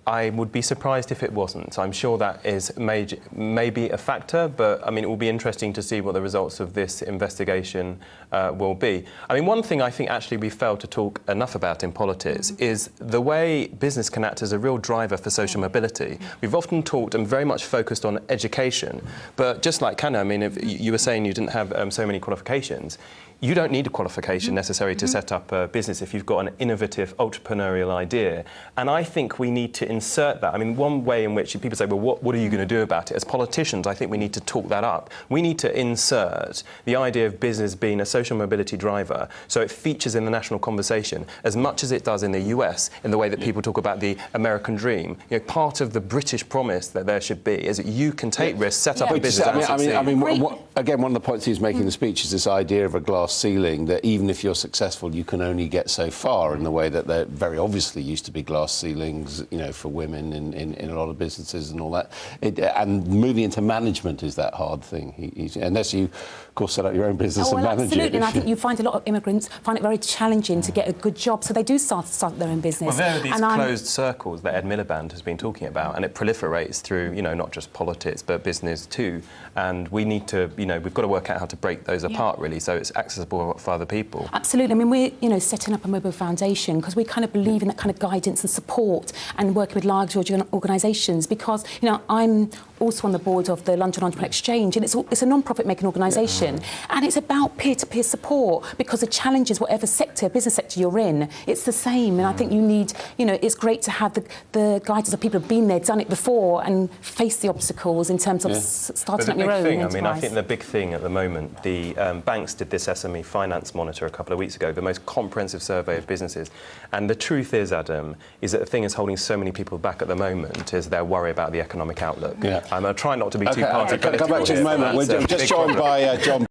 I would be surprised if it wasn't. I'm sure that is maybe a factor, but I mean, it will be interesting to see what the results of this investigation will be. I mean, one thing I think actually we fail to talk enough about in politics is the way business can act as a real driver for social mobility. We've often talked and very much focused on education, but just like Kanna, I mean, if you were saying you didn't have so many qualifications, you don't need a qualification necessary to set up a business if you've got an innovative entrepreneurial idea. And I think we need to insert that. I mean, one way in which people say, well, what are you going to do about it? As politicians, I think we need to talk that up. We need to insert the idea of business being a social mobility driver so it features in the national conversation as much as it does in the US, in the way that people talk about the American dream. You know, part of the British promise that there should be is that you can take risks, set up a business again, one of the points he was making in the speech is this idea of a glass ceiling, that even if you're successful, you can only get so far, in the way that there very obviously used to be glass ceilings, you know, for women in a lot of businesses and all that. And moving into management is that hard thing, unless you, of course, set up your own business and manage absolutely. it. And I think you find a lot of immigrants find it very challenging to get a good job, so they do start their own business. Well, there are these closed circles that Ed Miliband has been talking about, and it proliferates through, you know, not just politics, but business too. And we need to, you know, we've got to work out how to break those apart, really, so it's accessible for other people. Absolutely. I mean, we're, you know, setting up a mobile foundation because we kind of believe in that kind of guidance and support and working with large organisations, because, you know, I'm also on the board of the London Entrepreneur Exchange, and it's a non-profit making organisation, and it's about peer-to-peer support, because the challenges, whatever sector, business sector you're in, it's the same. And I think you need, you know, it's great to have the guidance of people who've been there, done it before, and face the obstacles in terms of starting up your own enterprise. I mean, I think the big thing at the moment, the banks did this SME Finance Monitor a couple of weeks ago, the most comprehensive survey of businesses. And the truth is, Adam, is that the thing is holding so many people back at the moment is their worry about the economic outlook. I'm trying not to be too party political. Come back to the moment. We're just joined by John